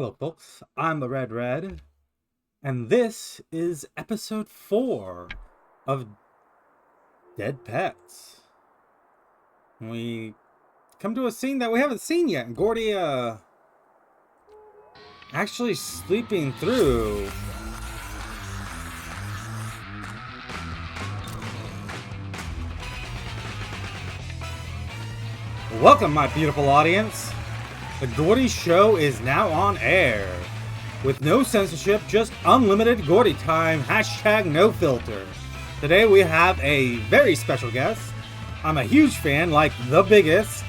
Hello, folks. I'm the Red, and this is episode 4 of Dead Pets. We come to a scene that we haven't seen yet. Gordy, actually sleeping through. Welcome, my beautiful audience. The Gordy Show is now on air. With no censorship, just unlimited Gordy time, hashtag no filter. Today we have a very special guest. I'm a huge fan, like the biggest.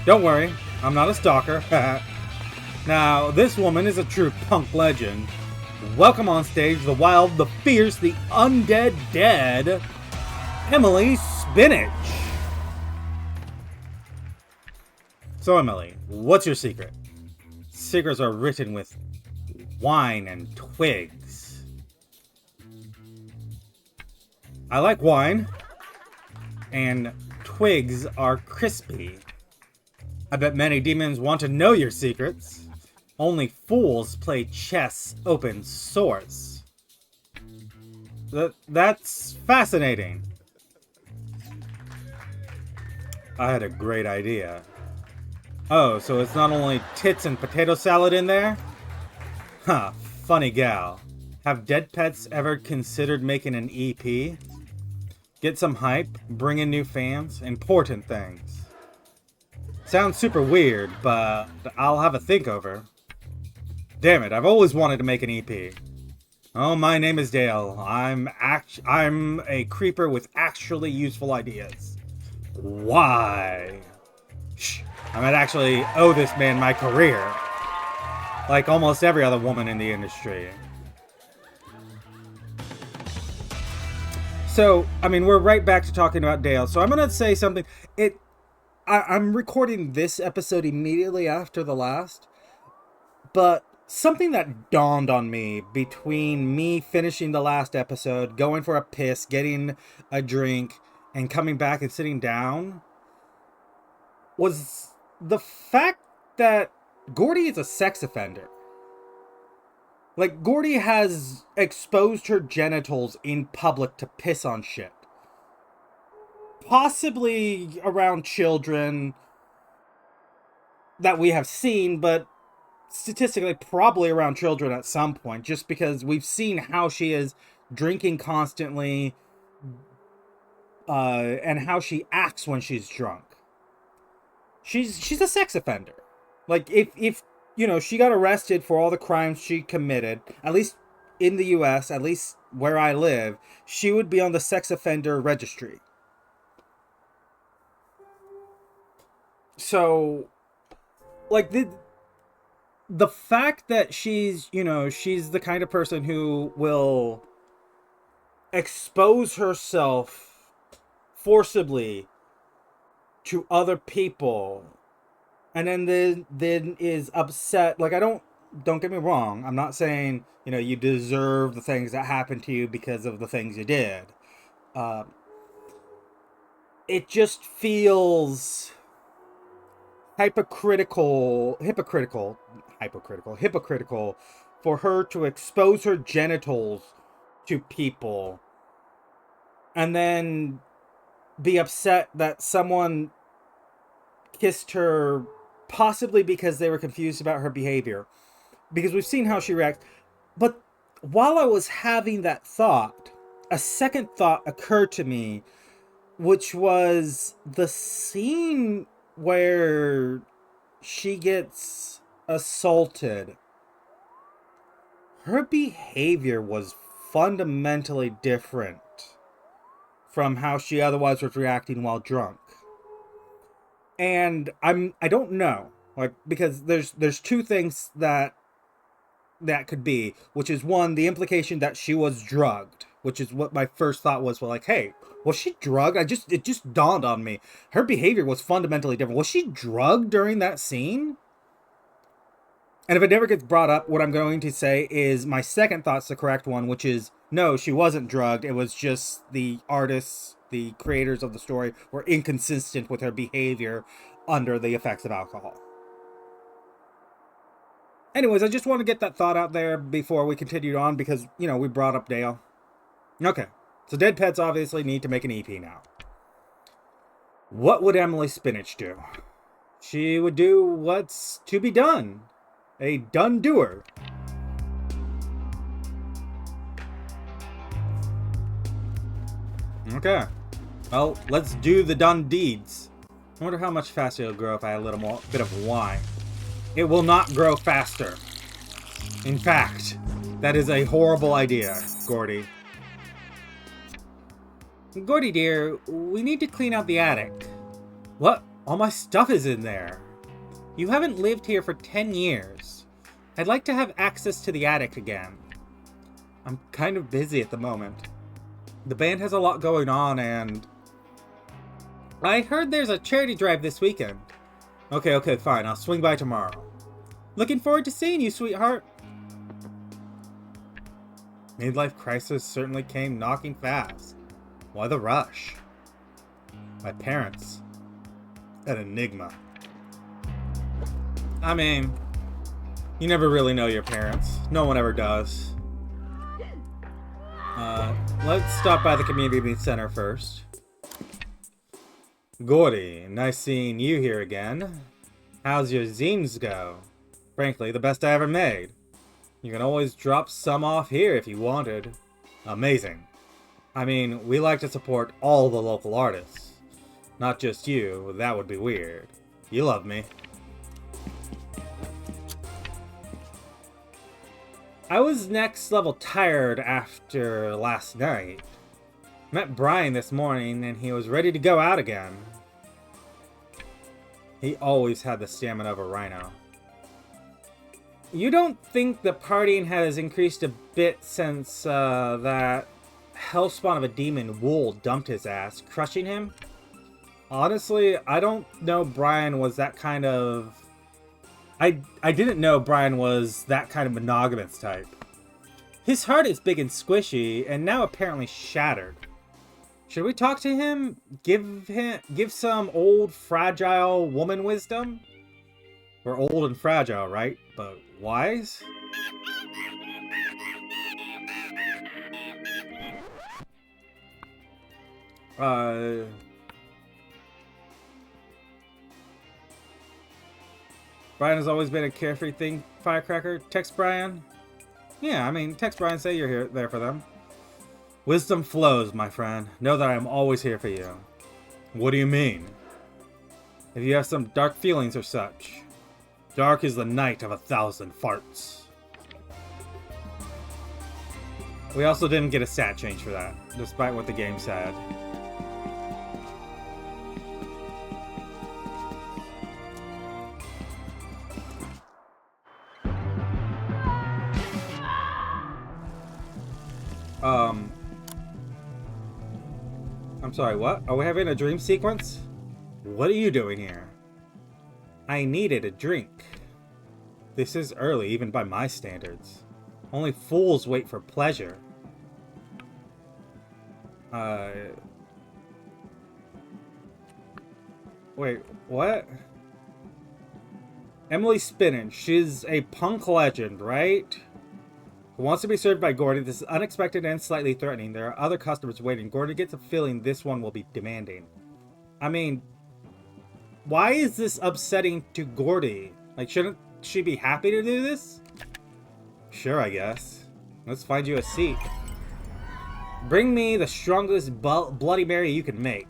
Don't worry, I'm not a stalker. Now, this woman is a true punk legend. Welcome on stage, the wild, the fierce, the undead dead, Emily Spinach. So, Emily, what's your secret? Secrets are written with wine and twigs. I like wine, and twigs are crispy. I bet many demons want to know your secrets. Only fools play chess open source. That's fascinating. I had a great idea. Oh, so it's not only tits and potato salad in there? Huh, funny gal. Have Dead Pets ever considered making an EP? Get some hype, bring in new fans, important things. Sounds super weird, but I'll have a think over. Damn it, I've always wanted to make an EP. Oh, my name is Dale. I'm a creeper with actually useful ideas. Why? Shh. I might actually owe this man my career. Like almost every other woman in the industry. So, I mean, we're right back to talking about Dale. So I'm going to say something. I'm recording this episode immediately after the last. But something that dawned on me between me finishing the last episode, going for a piss, getting a drink, and coming back and sitting down was the fact that Gordy is a sex offender. Like, Gordy has exposed her genitals in public to piss on shit. Possibly around children that we have seen, but statistically probably around children at some point, just because we've seen how she is drinking constantly, and how she acts when she's drunk. She's a sex offender. Like, if she got arrested for all the crimes she committed, at least in the US, at least where I live, she would be on the sex offender registry. So, like, the fact that she's the kind of person who will expose herself forcibly to other people, and then is upset. Like, don't get me wrong, I'm not saying you deserve the things that happened to you because of the things you did. It just feels hypocritical for her to expose her genitals to people and then be upset that someone kissed her, possibly because they were confused about her behavior, because we've seen how she reacts. But while I was having that thought, a second thought occurred to me, which was the scene where she gets assaulted. Her behavior was fundamentally different from how she otherwise was reacting while drunk. And I don't know, like, because there's two things that could be, which is one, the implication that she was drugged, which is what my first thought was. Well, like, hey, was she drugged? It just dawned on me. Her behavior was fundamentally different. Was she drugged during that scene? And if it never gets brought up, what I'm going to say is my second thought's the correct one, which is no, she wasn't drugged. It was just the artists, the creators of the story, were inconsistent with her behavior under the effects of alcohol. Anyways, I just want to get that thought out there before we continued on because, you know, we brought up Dale. Okay, so Dead Pets obviously need to make an EP now. What would Emily Spinach do? She would do what's to be done. A done-doer. Okay. Well, let's do the done deeds. I wonder how much faster it'll grow if I add a little more bit of wine. It will not grow faster. In fact, that is a horrible idea, Gordy. Gordy dear, we need to clean out the attic. What? All my stuff is in there. You haven't lived here for 10 years. I'd like to have access to the attic again. I'm kind of busy at the moment. The band has a lot going on and... I heard there's a charity drive this weekend. Okay, fine. I'll swing by tomorrow. Looking forward to seeing you, sweetheart. Midlife crisis certainly came knocking fast. Why the rush? My parents. An enigma. I mean, you never really know your parents. No one ever does. Let's stop by the community center first. Gordy, nice seeing you here again. How's your zines go? Frankly, the best I ever made. You can always drop some off here if you wanted. Amazing. I mean, we like to support all the local artists. Not just you, that would be weird. You love me. I was next level tired after last night. Met Brian this morning and he was ready to go out again. He always had the stamina of a rhino. You don't think the partying has increased a bit since that hellspawn of a demon Wool dumped his ass, crushing him? Honestly, I don't know Brian was that kind of... I didn't know Brian was that kind of monogamous type. His heart is big and squishy, and now apparently shattered. Should we talk to him? Give some old, fragile woman wisdom? We're old and fragile, right? But wise? Brian has always been a carefree thing, Firecracker. Text Brian. Yeah, I mean, text Brian, say you're there for them. Wisdom flows, my friend. Know that I'm always here for you. What do you mean? If you have some dark feelings or such. Dark is the night of 1,000 farts. We also didn't get a stat change for that, despite what the game said. I'm sorry, what? Are we having a dream sequence? What are you doing here? I needed a drink. This is early, even by my standards. Only fools wait for pleasure. Wait, what? Emily Spinach, she's a punk legend, right? Who wants to be served by Gordy. This is unexpected and slightly threatening. There are other customers waiting. Gordy gets a feeling this one will be demanding. I mean, why is this upsetting to Gordy? Like, shouldn't she be happy to do this? Sure, I guess. Let's find you a seat. Bring me the strongest Bloody Mary you can make.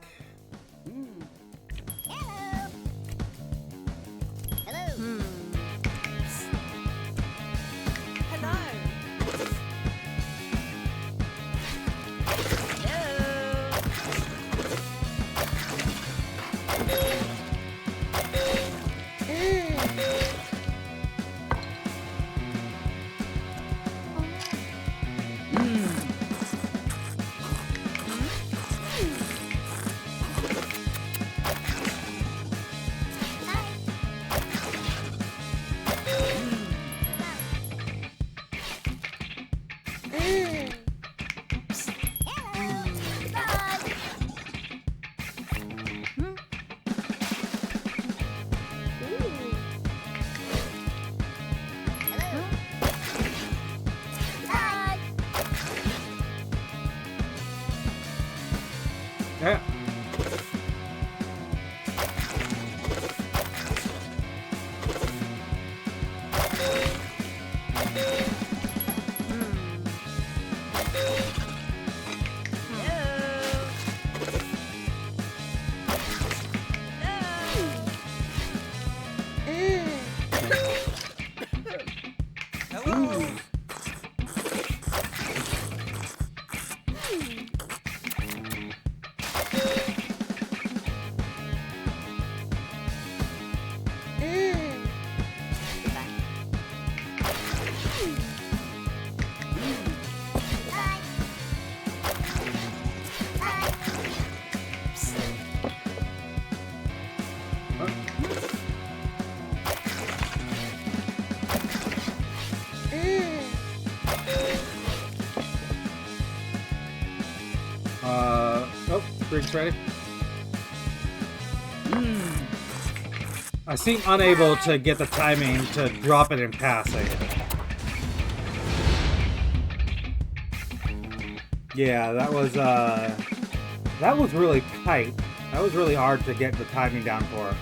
drinks ready? I seem unable to get the timing to drop it in passing. Yeah, that was really tight. That was really hard to get the timing down for.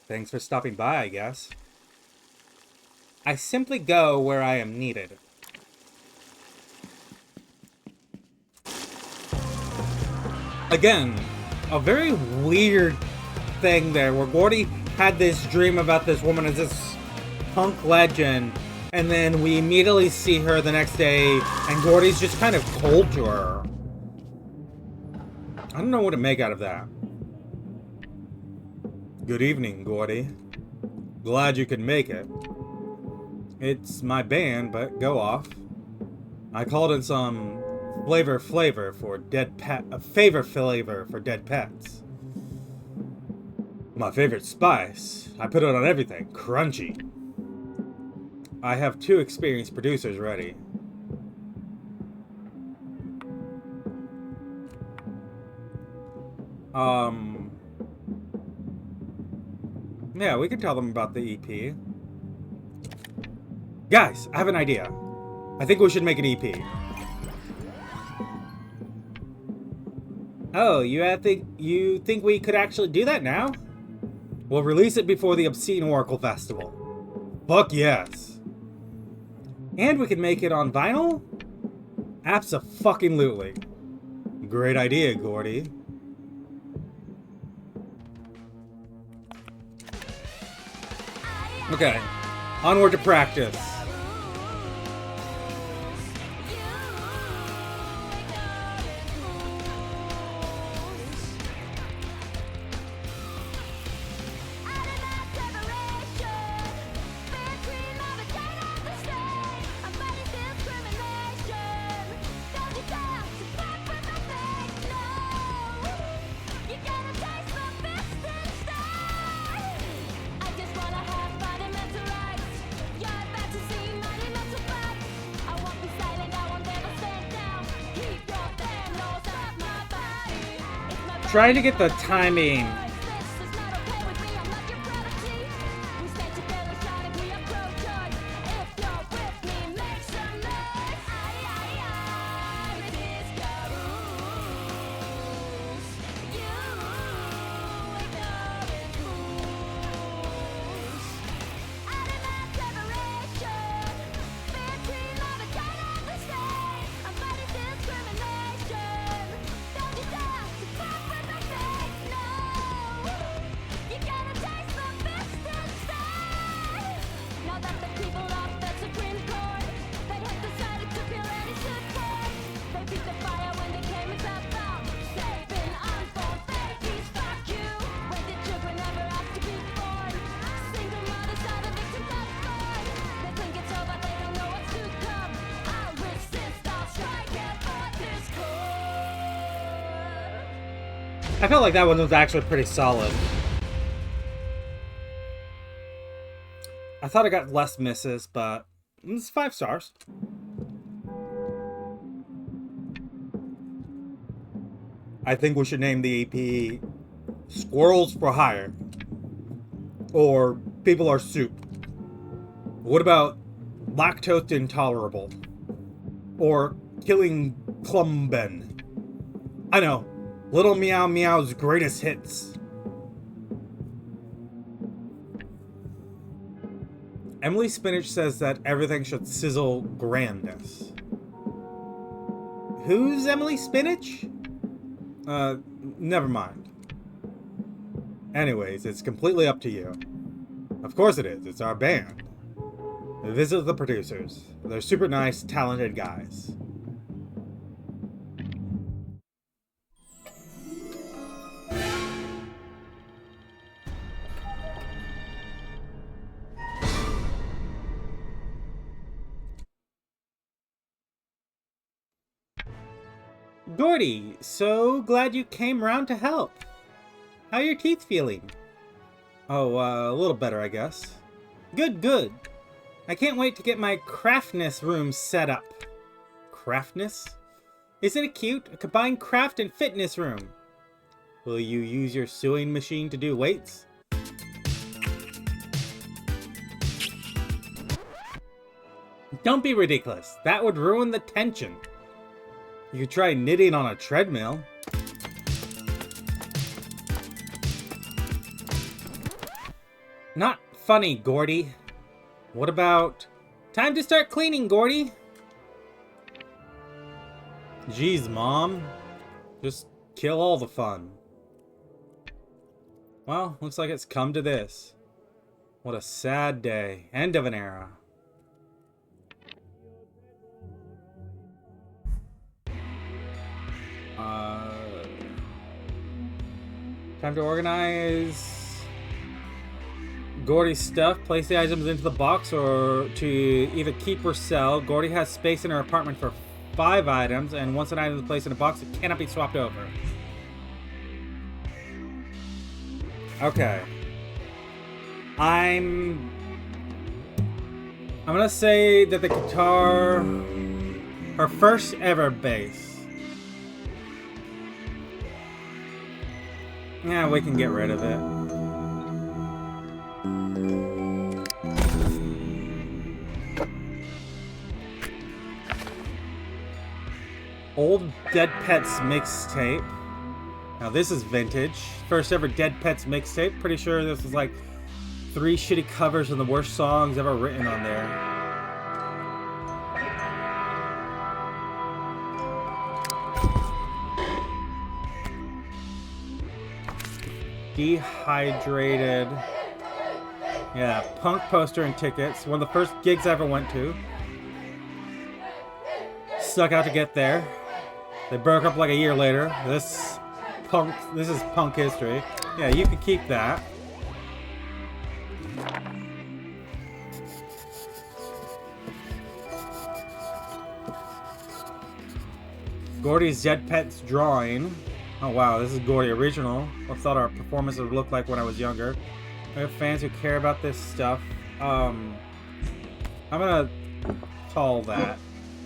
Thanks for stopping by, I guess. I simply go where I am needed. Again, a very weird thing there, where Gordy had this dream about this woman as this punk legend, and then we immediately see her the next day, and Gordy's just kind of cold to her. I don't know what to make out of that. Good evening, Gordy. Glad you could make it. It's my band, but go off. I called in some flavor for dead pet, a flavor for dead pets. My favorite spice. I put it on everything. Crunchy. I have 2 experienced producers ready. Yeah, we could tell them about the EP. Guys, I have an idea. I think we should make an EP. Oh, you think we could actually do that now? We'll release it before the Obscene Oracle Festival. Fuck yes. And we can make it on vinyl? Abso-fucking-lutely. Great idea, Gordy. Okay, onward to practice. Trying to get the timing. I felt like that one was actually pretty solid. I thought I got less misses, but it's 5 stars. I think we should name the EP Squirrels for Hire. Or People Are Soup. What about Lactose Intolerable? Or Killing Clumben? I know. Little Meow Meow's greatest hits. Emily Spinach says that everything should sizzle grandness. Who's Emily Spinach? Never mind. Anyways, it's completely up to you. Of course it is. It's our band. Visit the producers. They're super nice, talented guys. Gordy, so glad you came round to help. How are your teeth feeling? Oh, a little better, I guess. Good, good. I can't wait to get my craftness room set up. Craftness? Isn't it cute? A combined craft and fitness room. Will you use your sewing machine to do weights? Don't be ridiculous. That would ruin the tension. You could try knitting on a treadmill. Not funny, Gordy. What about... Time to start cleaning, Gordy. Jeez, Mom. Just kill all the fun. Well, looks like it's come to this. What a sad day. End of an era. Time to organize Gordy's stuff. Place the items into the box or to either keep or sell. Gordy has space in her apartment for 5 items, and once an item is placed in a box, it cannot be swapped over. Okay. I'm gonna say that the guitar, her first ever bass. Yeah, we can get rid of it. Old Dead Pets mixtape. Now this is vintage. First ever Dead Pets mixtape. Pretty sure this was like 3 shitty covers of the worst songs ever written on there. Dehydrated. Yeah, punk poster and tickets. One of the first gigs I ever went to. Stuck out to get there. They broke up like a year later. This is punk history. Yeah, you can keep that. Gordy's Dead Pets drawing. Oh wow, this is Gordy original. I thought our performance would look like when I was younger. We have fans who care about this stuff. I'm gonna call that.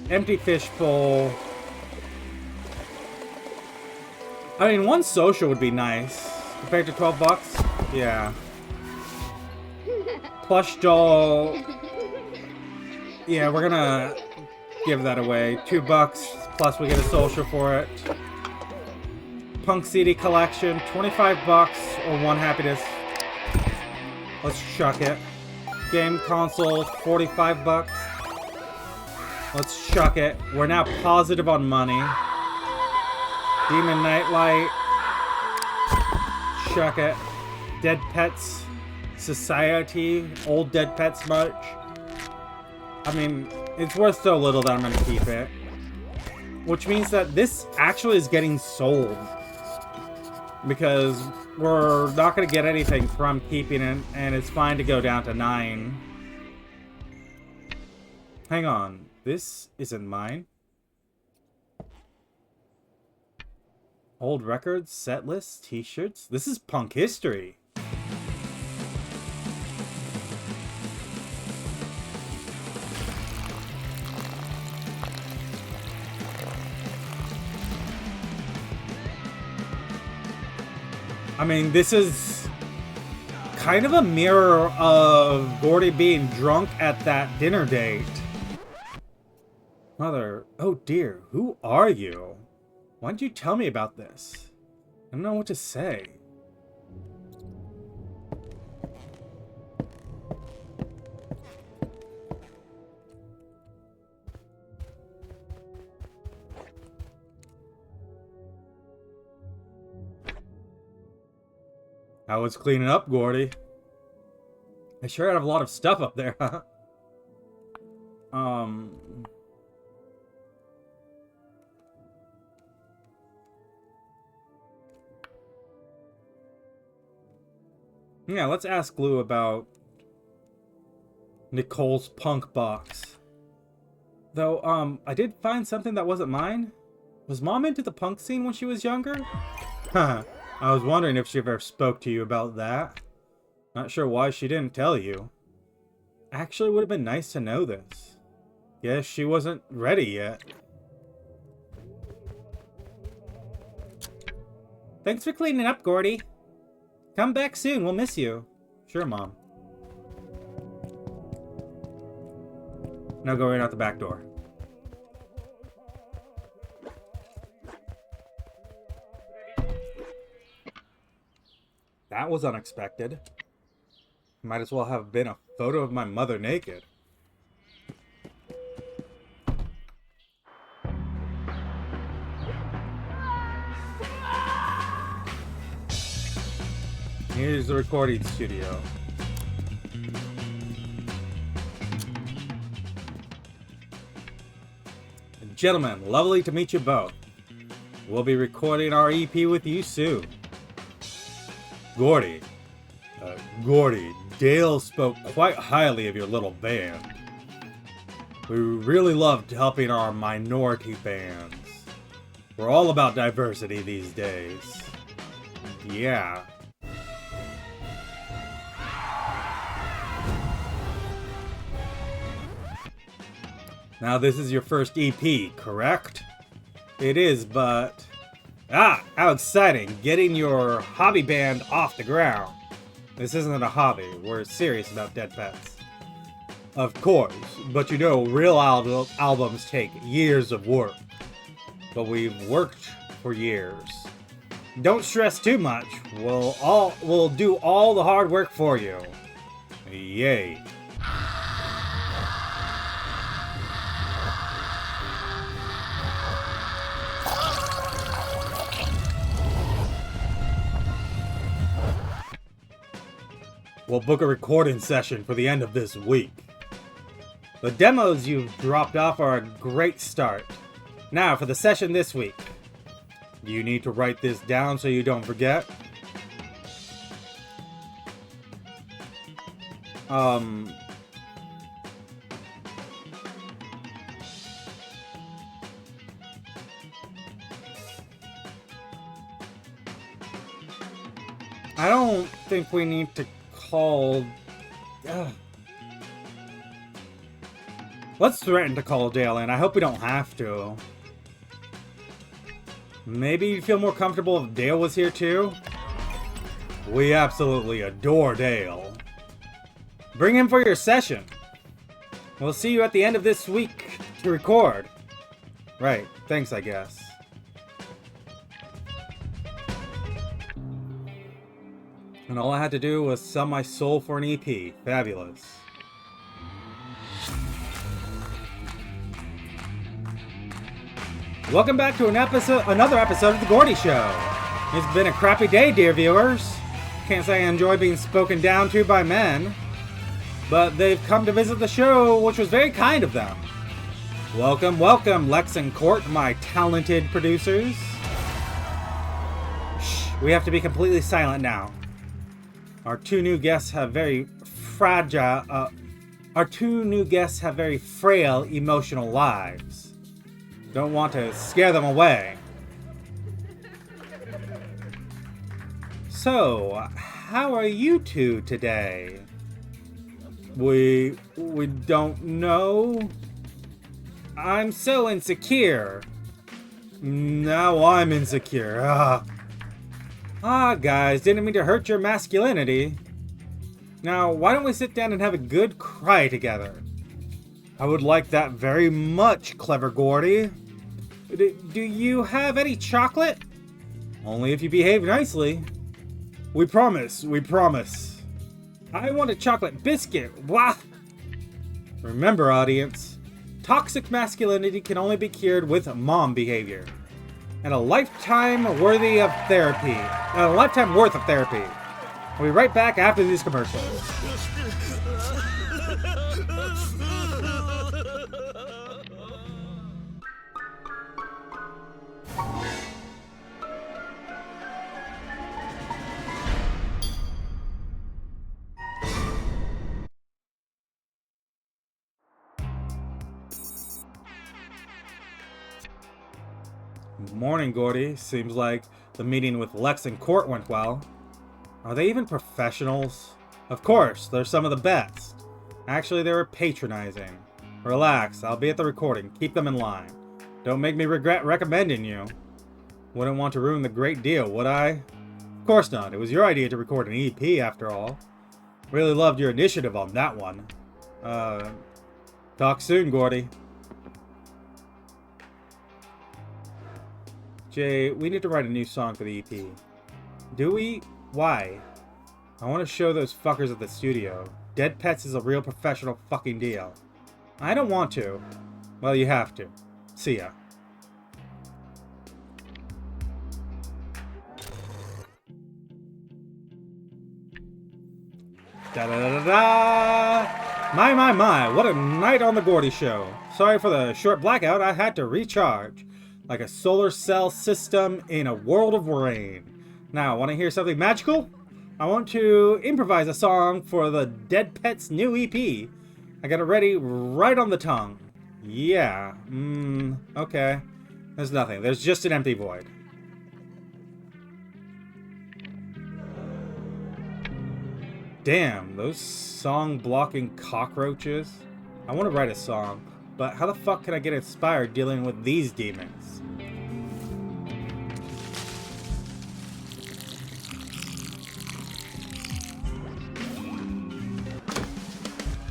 Empty fishbowl. I mean, one social would be nice. Compared to 12 bucks? Yeah. Plush doll. Yeah, we're gonna give that away. $2 plus we get a social for it. Punk CD collection, 25 bucks or 1 happiness. Let's chuck it. Game console, 45 bucks. Let's chuck it. We're now positive on money. Demon Nightlight. Chuck it. Dead Pets Society. Old Dead Pets merch. I mean, it's worth so little that I'm gonna keep it. Which means that this actually is getting sold. Because we're not going to get anything from keeping it, and it's fine to go down to 9. Hang on. This isn't mine. Old records, set lists, t-shirts. This is punk history. I mean, this is kind of a mirror of Gordy being drunk at that dinner date. Mother, oh dear, who are you? Why didn't you tell me about this? I don't know what to say. I was cleaning up, Gordy. I sure have a lot of stuff up there, huh? Yeah, let's ask Lou about Nicole's punk box. Though, I did find something that wasn't mine. Was Mom into the punk scene when she was younger? Haha. I was wondering if she ever spoke to you about that. Not sure why she didn't tell you. Actually, would have been nice to know this. Guess she wasn't ready yet. Thanks for cleaning up, Gordy. Come back soon, we'll miss you. Sure, Mom. Now go right out the back door. That was unexpected. Might as well have been a photo of my mother naked. Here's the recording studio. Gentlemen, lovely to meet you both. We'll be recording our EP with you soon. Gordy, Dale spoke quite highly of your little band. We really loved helping our minority bands. We're all about diversity these days. Yeah. Now this is your first EP, correct? It is, but... Ah, how exciting, getting your hobby band off the ground. This isn't a hobby, we're serious about dead pets. Of course, but you know, real albums take years of work. But we've worked for years. Don't stress too much, we'll do all the hard work for you. Yay. We'll book a recording session for the end of this week. The demos you've dropped off are a great start. Now for the session this week. Do you need to write this down so you don't forget? I don't think we need to call... Let's threaten to call Dale in. I hope we don't have to. Maybe you'd feel more comfortable if Dale was here too? We absolutely adore Dale. Bring him for your session. We'll see you at the end of this week to record. Right, thanks I guess. And all I had to do was sell my soul for an EP. Fabulous. Welcome back to another episode of The Gordy Show. It's been a crappy day, dear viewers. Can't say I enjoy being spoken down to by men. But they've come to visit the show, which was very kind of them. Welcome, welcome, Lex and Court, my talented producers. Shh, we have to be completely silent now. Our two new guests have very frail emotional lives. Don't want to scare them away. So, how are you two today? We don't know. I'm so insecure. Now I'm insecure. Guys, didn't mean to hurt your masculinity. Now, why don't we sit down and have a good cry together? I would like that very much, clever Gordy. Do you have any chocolate? Only if you behave nicely. We promise, we promise. I want a chocolate biscuit. Wah! Remember, audience, toxic masculinity can only be cured with mom behavior. And a lifetime worth of therapy. We'll be right back after these commercials. Morning, Gordy. Seems like the meeting with Lex and Court went well. Are they even professionals? Of course, they're some of the best. Actually, they were patronizing. Relax, I'll be at the recording. Keep them in line. Don't make me regret recommending you. Wouldn't want to ruin the great deal, would I? Of course not. It was your idea to record an EP, after all. Really loved your initiative on that one. Talk soon, Gordy. Jay, we need to write a new song for the EP. Do we? Why? I want to show those fuckers at the studio. Dead Pets is a real professional fucking deal. I don't want to. Well, you have to. See ya. Da-da-da-da-da! My, what a night on the Gordy show. Sorry for the short blackout, I had to recharge. Like a solar cell system in a world of rain. Now, want to hear something magical? I want to improvise a song for the Dead Pets new EP. I got it ready right on the tongue. Yeah, okay. There's nothing, there's just an empty void. Damn, those song-blocking cockroaches. I want to write a song, but how the fuck can I get inspired dealing with these demons?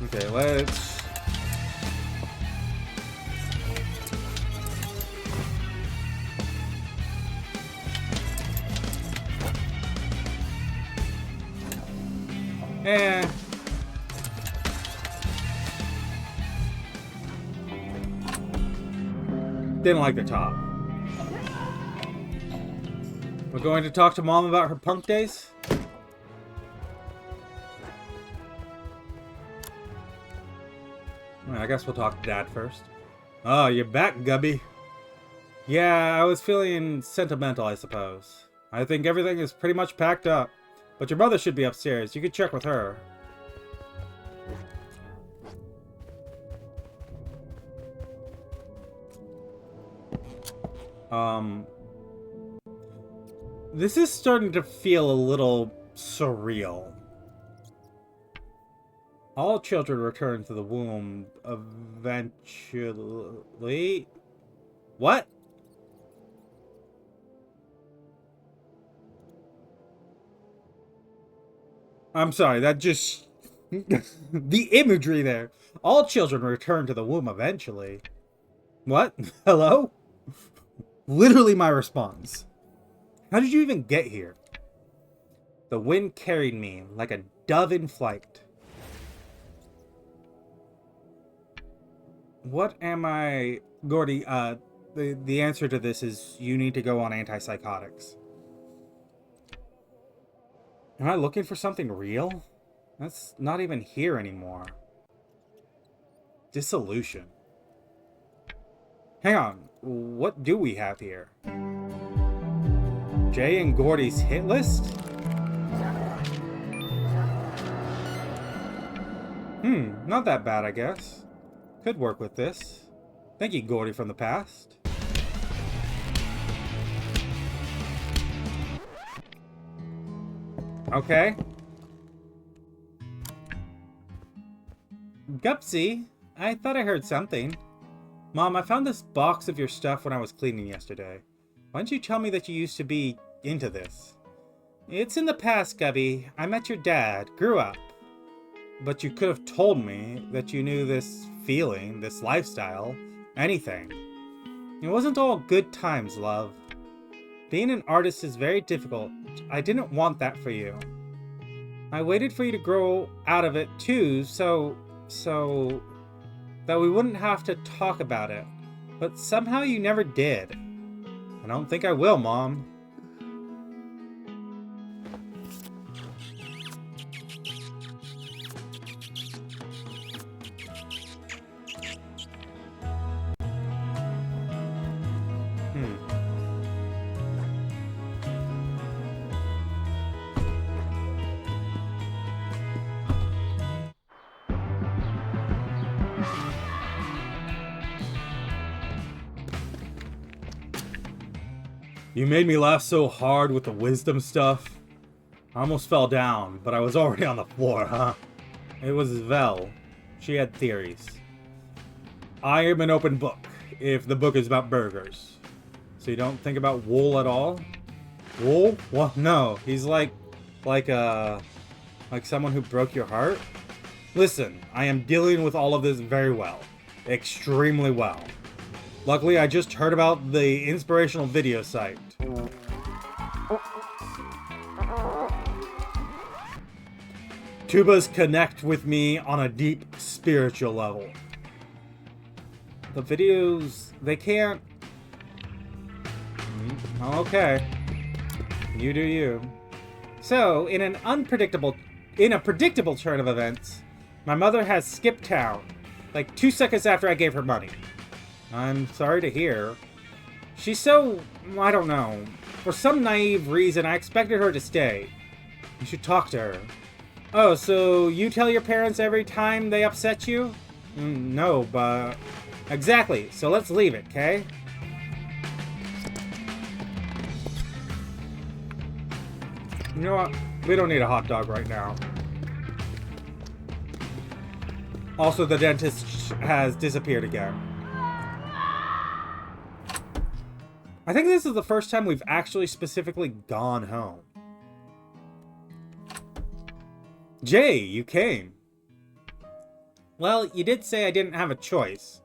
Okay, let's... Didn't like the top. We're going to talk to Mom about her punk days? I guess we'll talk to Dad first. Oh, you're back, Gubby. Yeah, I was feeling sentimental, I suppose. I think everything is pretty much packed up. But your mother should be upstairs. You could check with her. This is starting to feel a little surreal. All children return to the womb eventually. What? I'm sorry, that just... the imagery there. All children return to the womb eventually. What? Hello? Literally my response. How did you even get here? The wind carried me like a dove in flight. What am I... Gordy, the answer to this is you need to go on antipsychotics. Am I looking for something real? That's not even here anymore. Dissolution. Hang on, what do we have here? Jay and Gordy's hit list? Not that bad, I guess. Could work with this. Thank you, Gordy from the past. Okay. Gupsy, I thought I heard something. Mom, I found this box of your stuff when I was cleaning yesterday. Why didn't you tell me that you used to be into this? It's in the past, Gubby. I met your dad, grew up. But you could have told me that you knew this feeling, this lifestyle, anything. It wasn't all good times, love. Being an artist is very difficult. I didn't want that for you. I waited for you to grow out of it too, so that we wouldn't have to talk about it. But somehow you never did. I don't think I will, Mom. You made me laugh so hard with the wisdom stuff. I almost fell down, but I was already on the floor, huh? It was Vel. She had theories. I am an open book, if the book is about burgers. So you don't think about wool at all? Wool? Well, no. He's like someone who broke your heart? Listen, I am dealing with all of this very well. Extremely well. Luckily, I just heard about the inspirational video site. Tubas connect with me on a deep spiritual level. The videos, they can't... Okay. You do you. So, in a predictable turn of events, my mother has skipped town, like 2 seconds after I gave her money. I'm sorry to hear. She's so... I don't know. For some naive reason, I expected her to stay. You should talk to her. Oh, so you tell your parents every time they upset you? No, but... Exactly, so let's leave it, okay? You know what? We don't need a hot dog right now. Also, the dentist has disappeared again. I think this is the first time we've actually specifically gone home. Jay, you came. Well, you did say I didn't have a choice.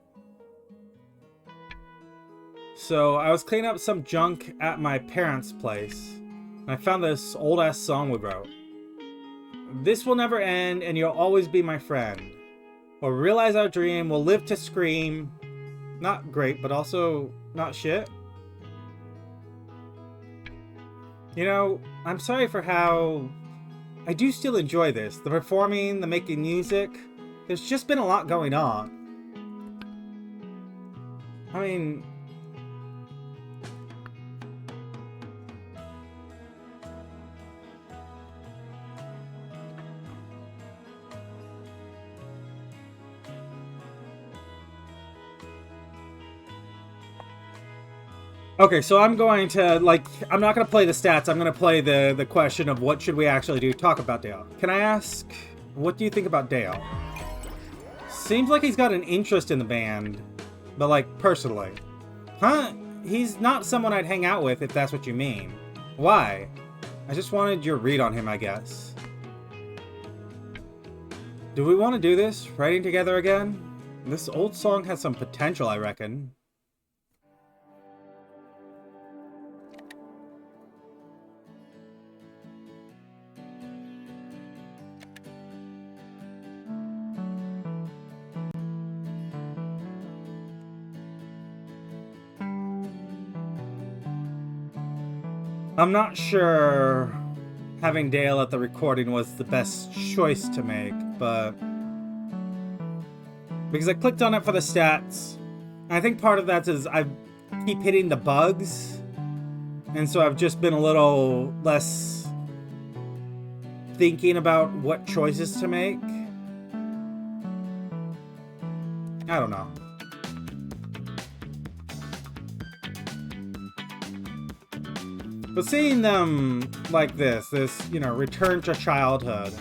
So, I was cleaning up some junk at my parents' place, and I found this old-ass song we wrote. This will never end, and you'll always be my friend. We'll realize our dream, we'll live to scream. Not great, but also not shit. You know, I'm sorry for how... I do still enjoy this. The performing, the making music. There's just been a lot going on. I mean... Okay, so I'm going to, I'm not going to play the stats. I'm going to play the question of what should we actually do. Talk about Dale. Can I ask, what do you think about Dale? Seems like he's got an interest in the band, but, personally. Huh? He's not someone I'd hang out with, if that's what you mean. Why? I just wanted your read on him, I guess. Do we want to do this? Writing together again? This old song has some potential, I reckon. I'm not sure having Dale at the recording was the best choice to make, but... Because I clicked on it for the stats. And I think part of that is I keep hitting the bugs. And so I've just been a little less thinking about what choices to make. I don't know. But seeing them like this, return to childhood.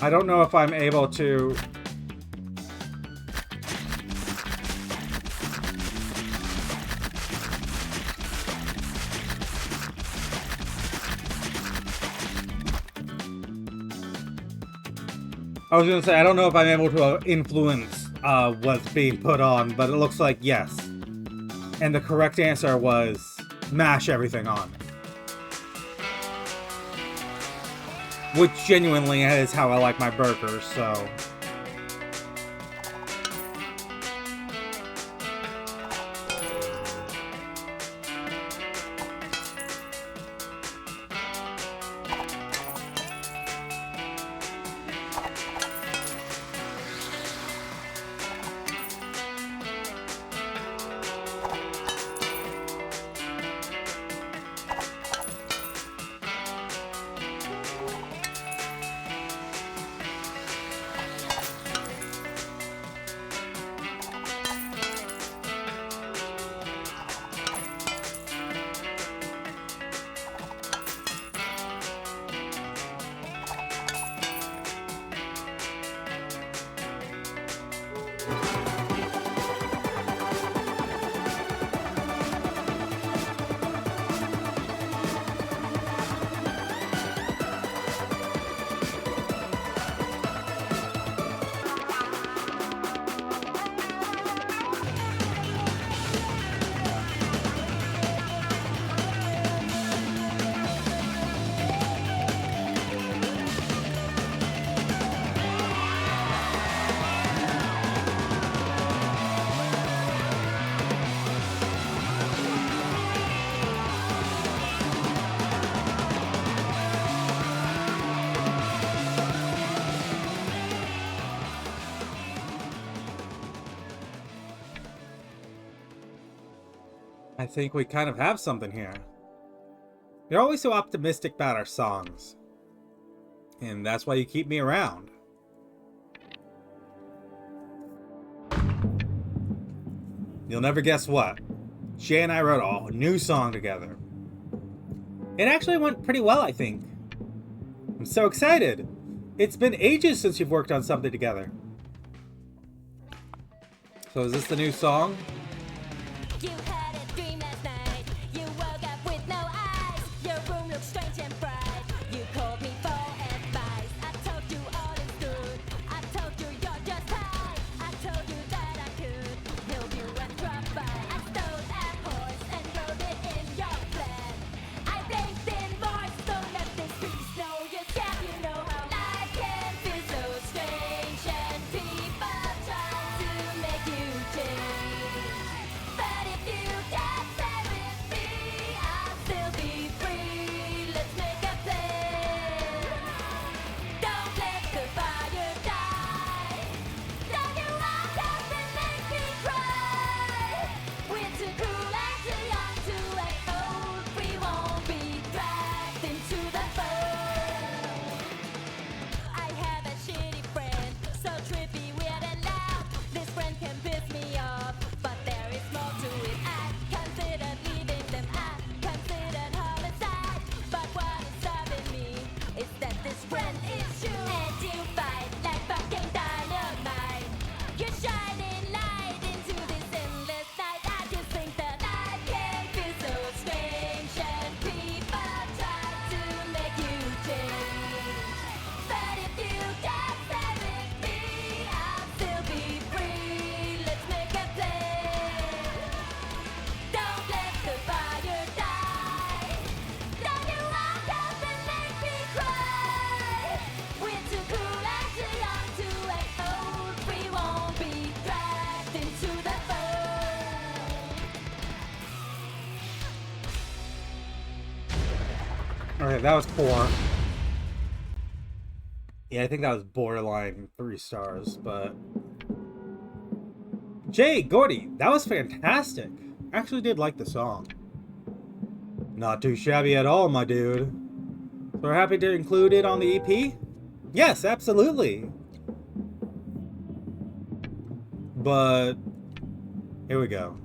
I don't know if I'm able to... I was going to say, I don't know if I'm able to influence what's being put on, but it looks like yes. And the correct answer was mash everything on. Which genuinely is how I like my burgers, so... I think we kind of have something here. You're always so optimistic about our songs. And that's why you keep me around. You'll never guess what. Shay and I wrote a new song together. It actually went pretty well, I think. I'm so excited. It's been ages since you've worked on something together. So is this the new song? You had a dream last night. You woke up with no eyes. Your room looks strange and bright. You called me for advice. I told you all is good. I told you you're just high. I told you that I could help you and drop by. I stole a horse and rode it in your plan. I blazed in voice, don't let the streets know you can't. You know how life can feel so strange and people try to make you change. But if you just stay with me, I'll still be free. Let's make a plan. Don't let the fire die. Don't you walk up and make me cry. We're too cool and too young to act old. We won't be dragged into the fold. I have a shitty friend, so trippy, weird and loud. This friend can piss me off, but there is more to it. I considered leaving them, I considered homicide. But what is stopping me is that this friend is you. And you fight like fucking dynamite. You're shining light into this endless night. I just think that life can feel so strange and people try to make you change. But if you just stay with me, I'll still be free. Let's make a plan. Don't let the fire die. Don't you walk up and make me cry. We're too cool and too young to act old. We won't be dragged into the fold. Okay, that was 4. Yeah, I think that was borderline 3 stars, but... Jay, Gordy, that was fantastic. I actually did like the song. Not too shabby at all, my dude. So we're happy to include it on the EP? Yes, absolutely. But... here we go.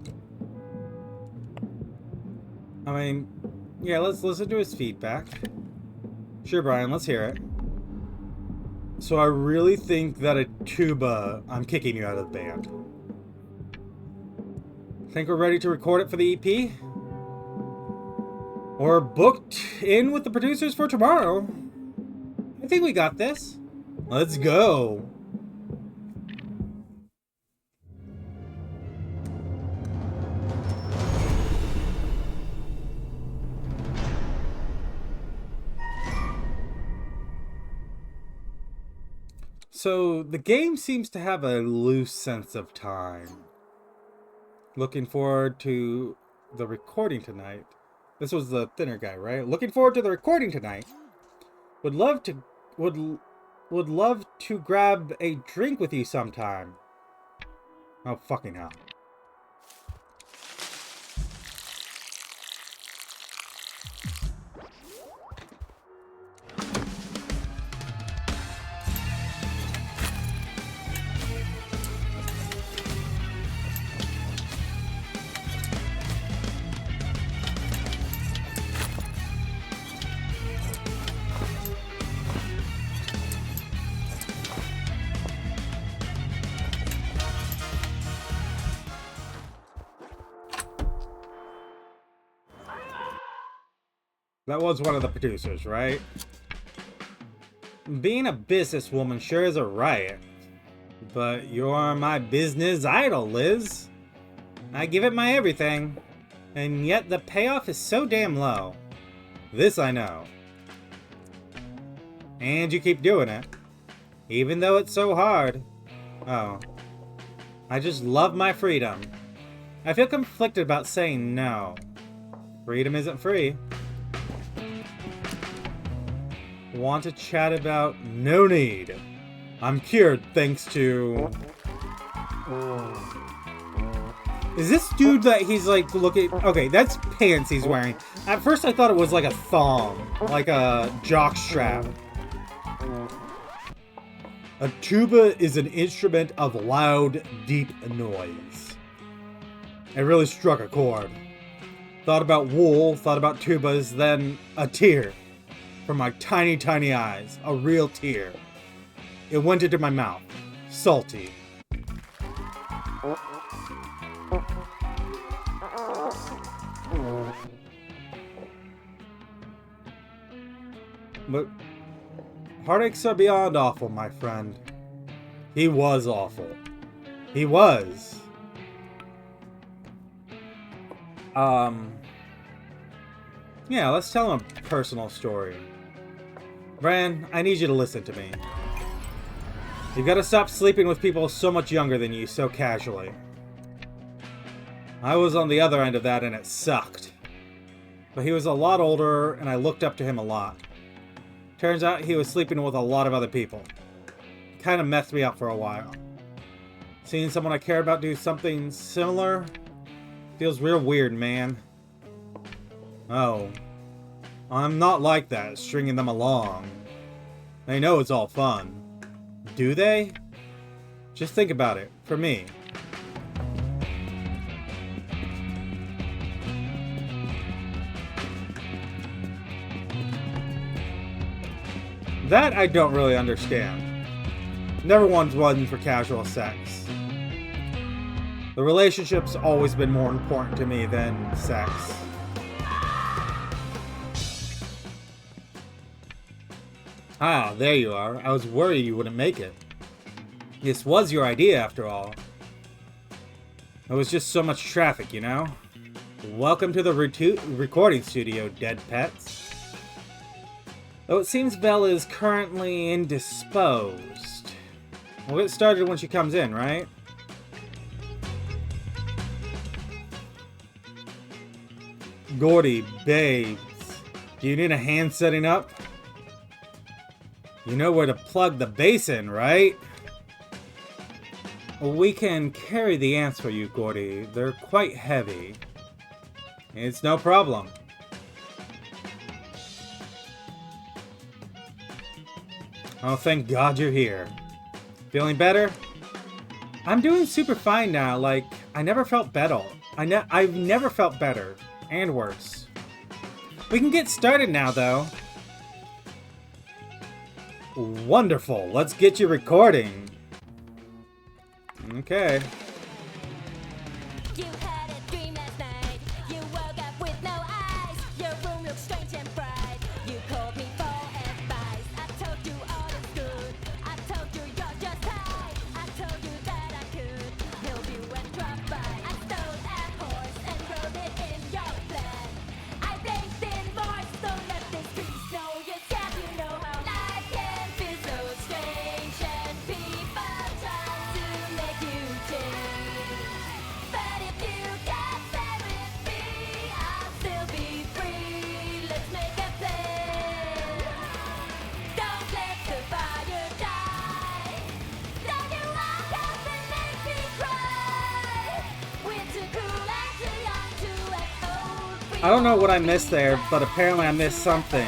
I mean, yeah, let's listen to his feedback. Sure, Brian, let's hear it. So I really think that a tuba, I'm kicking you out of the band. Think we're ready to record it for the EP? Or booked in with the producers for tomorrow? I think we got this. Let's go. So, the game seems to have a loose sense of time. Looking forward to the recording tonight. This was the thinner guy, right? Looking forward to the recording tonight. Would love to grab a drink with you sometime. Oh, fucking hell. That was one of the producers, right? Being a businesswoman sure is a riot. But you're my business idol, Liz. I give it my everything. And yet the payoff is so damn low. This I know. And you keep doing it. Even though it's so hard. Oh. I just love my freedom. I feel conflicted about saying no. Freedom isn't free. Want to chat about? No need. I'm cured thanks to... Is this dude that he's like looking... Okay, that's pants he's wearing. At first I thought it was like a thong. Like a jock strap. A tuba is an instrument of loud, deep noise. It really struck a chord. Thought about wool, thought about tubas, then a tear. From my tiny, tiny eyes. A real tear. It went into my mouth. Salty. But heartaches are beyond awful, my friend. He was awful. He was. Yeah, let's tell him a personal story. Bran, I need you to listen to me. You've got to stop sleeping with people so much younger than you so casually. I was on the other end of that and it sucked. But he was a lot older and I looked up to him a lot. Turns out he was sleeping with a lot of other people. Kind of messed me up for a while. Seeing someone I care about do something similar feels real weird, man. Oh. I'm not like that, stringing them along. They know it's all fun. Do they? Just think about it, for me. That I don't really understand. Never one's one for casual sex. The relationship's always been more important to me than sex. Ah, there you are. I was worried you wouldn't make it. This was your idea, after all. There was just so much traffic, you know? Welcome to the recording studio, dead pets. Though it seems Belle is currently indisposed. We'll get started when she comes in, right? Gordy, babes. Do you need a hand setting up? You know where to plug the bass in, right? Well, we can carry the amps for you, Gordy. They're quite heavy. It's no problem. Oh, thank God you're here. Feeling better? I'm doing super fine now. Like, I never felt better. I've never felt better. And worse. We can get started now, though. Wonderful. Let's get you recording. Okay. You had a dream last night. You woke up with no eyes. Your room looks strange and bright. You called me for advice. I told you all is good. I told you you're just high. I told you that I could help you and drop by. I stole a horse and rode it in your plan. I blinked in voice, don't let the streets know you scared. You know how life can feel so strange and people try to make you change. But if you can't stay with me, I'll still be free. Let's make a plan. Don't let the fire die. Don't you walk up and make me cry. We're too cool and too young to act old. I don't know what I missed there, but apparently I missed something.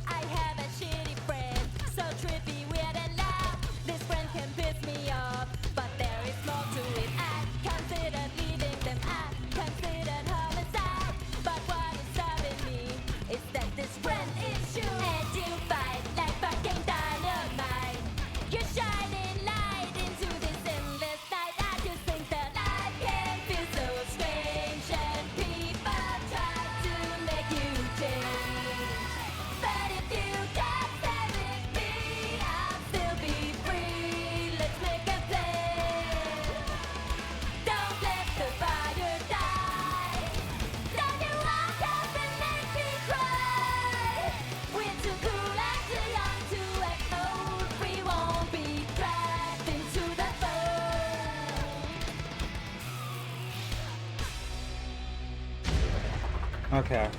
I have a shitty friend, so trippy, weird and loud. This friend can piss me off, but there is more to it. I considered leaving them, I considered homicide. But what is stopping me is that this friend is you. And you fight like fucking dynamite. You're shining light into this endless night. I just think that life can feel so strange and people try to make you change. But if you can't stay with me, I'll still be free. Let's make a plan. Don't let the fire die. Don't you walk up and make me cry. We're too cool and too young to act old. We won't be dragged into the fold. Okay.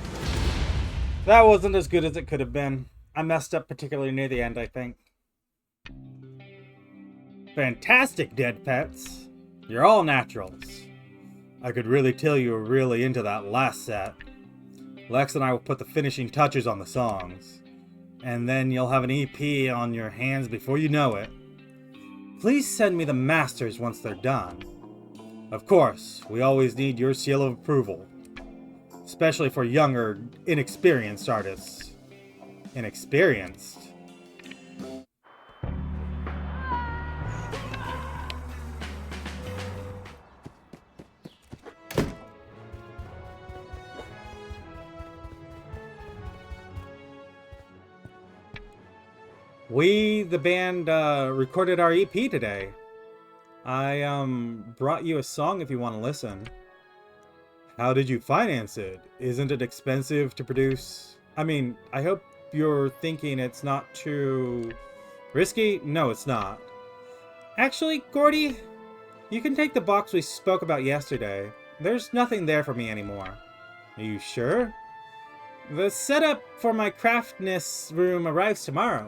That wasn't as good as it could have been. I messed up particularly near the end, I think. Fantastic, dead pets. You're all naturals. I could really tell you were really into that last set. Lex and I will put the finishing touches on the songs. And then you'll have an EP on your hands before you know it. Please send me the masters once they're done. Of course, we always need your seal of approval. Especially for younger, inexperienced artists. Inexperienced? We, the band, recorded our EP today. I, brought you a song if you want to listen. How did you finance it? Isn't it expensive to produce? I mean, I hope you're thinking it's not too risky. No, it's not. Actually, Gordy, you can take the box we spoke about yesterday. There's nothing there for me anymore. Are you sure? The setup for my craftness room arrives tomorrow.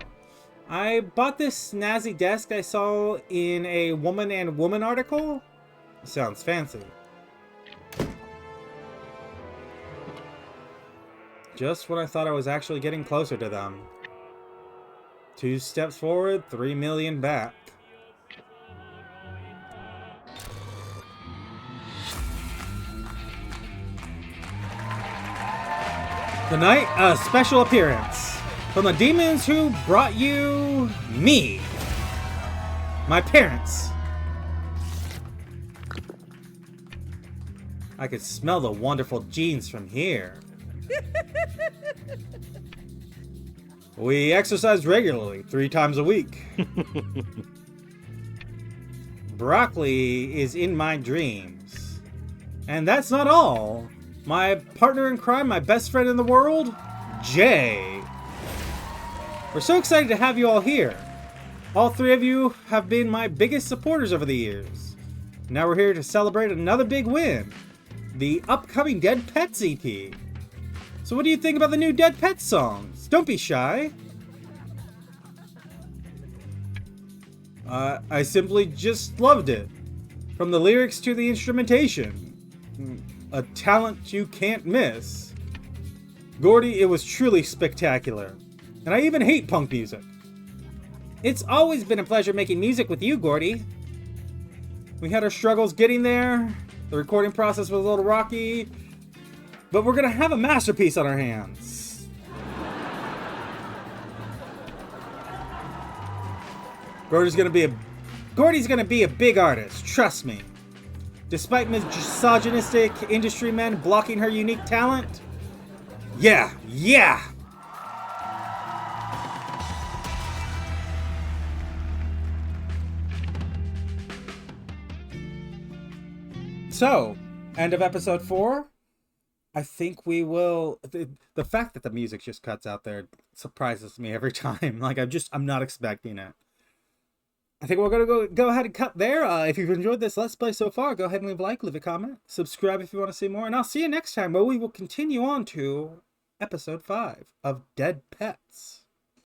I bought this snazzy desk I saw in a Woman and Woman article. Sounds fancy. Just when I thought I was actually getting closer to them. 2 steps forward, 3 million back. Tonight, a special appearance from the demons who brought you me. My parents. I could smell the wonderful genes from here. We exercise regularly, 3 times a week. Broccoli is in my dreams. And that's not all. My partner in crime, my best friend in the world, Jay. We're so excited to have you all here. All 3 of you have been my biggest supporters over the years. Now we're here to celebrate another big win. The upcoming Dead Pets EP. So what do you think about the new Dead Pets songs? Don't be shy. I simply just loved it. From the lyrics to the instrumentation. A talent you can't miss. Gordy, it was truly spectacular. And I even hate punk music. It's always been a pleasure making music with you, Gordy. We had our struggles getting there. The recording process was a little rocky. But we're gonna have a masterpiece on our hands. Gordy's gonna be a big artist, trust me. Despite misogynistic industry men blocking her unique talent. Yeah. So, end of episode 4. I think we will... The fact that the music just cuts out there surprises me every time. Like, I'm not expecting it. I think we're going to go ahead and cut there. If you've enjoyed this Let's Play so far, go ahead and leave a like, leave a comment, subscribe if you want to see more, and I'll see you next time where we will continue on to episode 5 of Dead Pets.